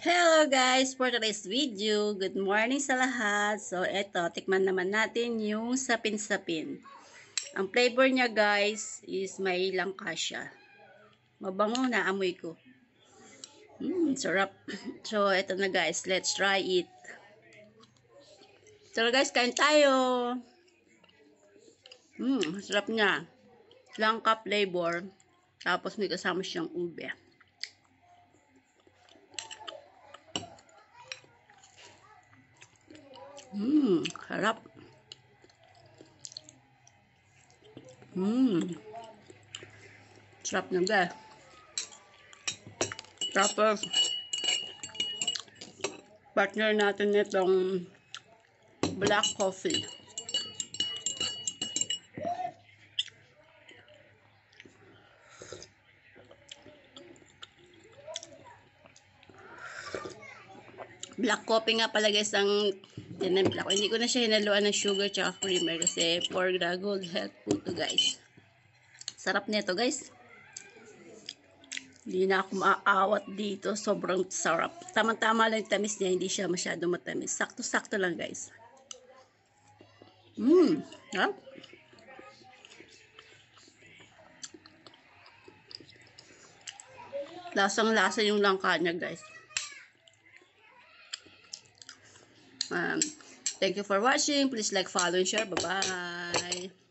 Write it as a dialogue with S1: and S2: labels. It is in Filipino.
S1: Hello guys! For today's video, good morning sa lahat. So, eto, tikman naman natin yung sapin-sapin. Ang flavor niya guys is may langkasya. Mabango na, amoy ko. Sarap. So, eto na guys, let's try it. So guys, kain tayo. Sarap niya. Langka flavor. Tapos may kasama siyang ube. Harap. Sarap na guys. Tapos, partner natin itong black coffee. Black coffee nga pala guys ang tinimpla ko. Hindi ko na siya hinaluan ng sugar tsaka creamer kasi for the good health po to guys. Sarap nito guys. Hindi na ako maaawat dito. Sobrang sarap. Tama-tama lang yung tamis niya. Hindi siya masyado matamis. Sakto-sakto lang guys. Sarap. Lasang-lasa yung langka niya guys. Thank you for watching. Please like, follow, and share. Bye-bye.